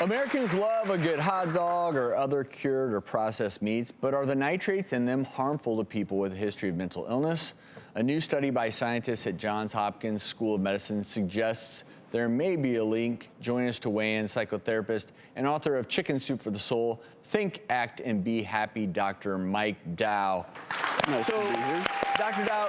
Americans love a good hot dog or other cured or processed meats, but are the nitrates in them harmful to people with a history of mental illness? A new study by scientists at Johns Hopkins School of Medicine suggests there may be a link. Join us to weigh in, psychotherapist and author of Chicken Soup for the Soul, Think, Act, and Be Happy, Dr. Mike Dow. Nice to be here. Dr. Dow,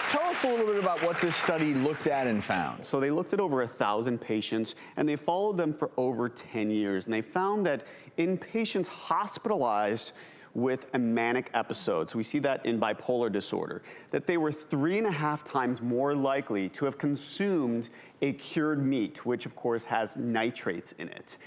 tell us a little bit about what this study looked at and found. So they looked at over 1,000 patients, and they followed them for over 10 years. And they found that in patients hospitalized with a manic episode, so we see that in bipolar disorder, that they were 3.5 times more likely to have consumed a cured meat, which of course has nitrates in it.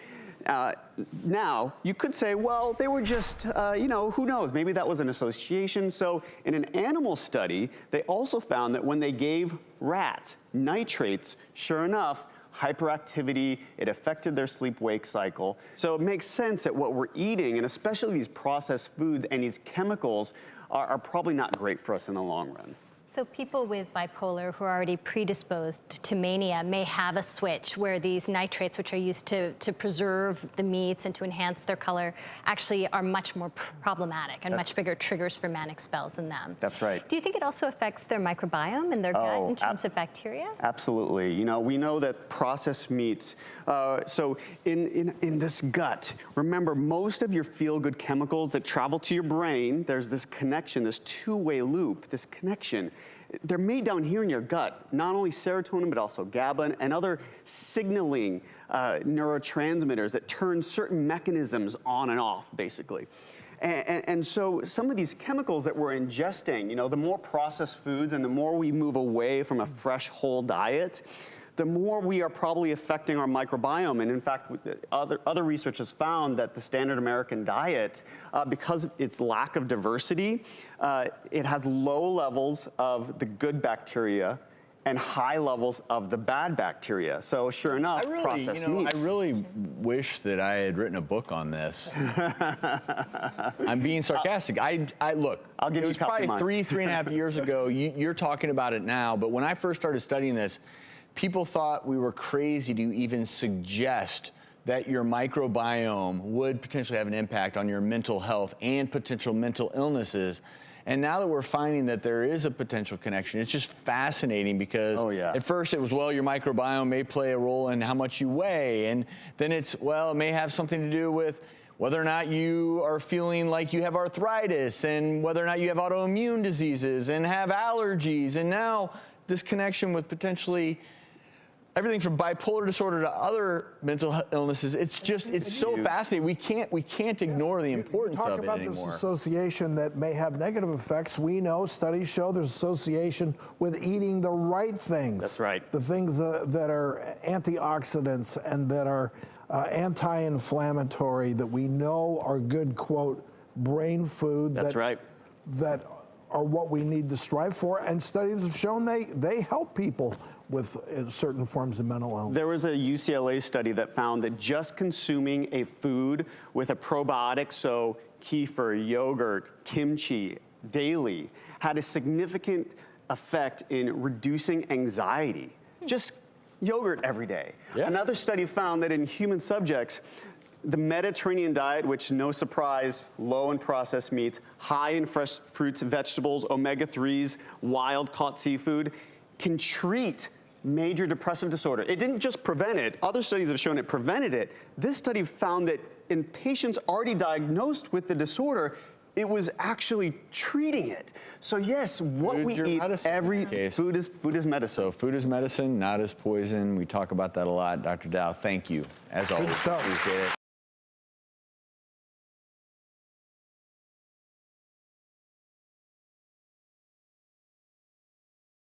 Now, you could say, well, they were just, who knows, maybe that was an association. So in an animal study, they also found that when they gave rats nitrates, sure enough, hyperactivity, it affected their sleep-wake cycle. So it makes sense that what we're eating, and especially these processed foods and these chemicals, are probably not great for us in the long run. So people with bipolar who are already predisposed to mania may have a switch where these nitrates, which are used to preserve the meats and to enhance their color, actually are much more problematic and much bigger triggers for manic spells in them. That's right. Do you think it also affects their microbiome and their gut in terms of bacteria? Absolutely. You know, we know that processed meats, so in this gut, remember most of your feel-good chemicals that travel to your brain, there's this connection, this two-way loop, this connection. They're made down here in your gut, not only serotonin, but also GABA and other signaling neurotransmitters that turn certain mechanisms on and off, basically. And so some of these chemicals that we're ingesting, you know, the more processed foods and the more we move away from a fresh, whole diet, the more we are probably affecting our microbiome. And in fact, other research has found that the standard American diet, because of its lack of diversity, it has low levels of the good bacteria and high levels of the bad bacteria. So sure enough, processed meats. I really wish that I had written a book on this. I'm being sarcastic. Look, I'll give it you was a copy probably of mine. 3.5 years ago. You're talking about it now, but when I first started studying this, people thought we were crazy to even suggest that your microbiome would potentially have an impact on your mental health and potential mental illnesses. And now that we're finding that there is a potential connection, it's just fascinating because at first it was, well, your microbiome may play a role in how much you weigh. And then it's, well, it may have something to do with whether or not you are feeling like you have arthritis and whether or not you have autoimmune diseases and have allergies. And now this connection with potentially everything from bipolar disorder to other mental illnesses, it's so fascinating. We can't ignore the importance of it anymore. Talk about this association that may have negative effects. We know, studies show there's association with eating the right things. That's right. The things that are antioxidants and that are anti-inflammatory, that we know are good, quote, brain food. That's right. That are what we need to strive for, and studies have shown they help people with certain forms of mental illness. There was a UCLA study that found that just consuming a food with a probiotic, so kefir, yogurt, kimchi, daily, had a significant effect in reducing anxiety. Just yogurt every day. Yeah. Another study found that in human subjects, the Mediterranean diet, which no surprise, low in processed meats, high in fresh fruits and vegetables, omega-3s, wild-caught seafood, can treat major depressive disorder. It didn't just prevent it. Other studies have shown it prevented it. This study found that in patients already diagnosed with the disorder, it was actually treating it. So yes, what we eat, food is medicine. So food is medicine, not as poison. We talk about that a lot. Dr. Dow, thank you, as always. Good stuff. Appreciate it.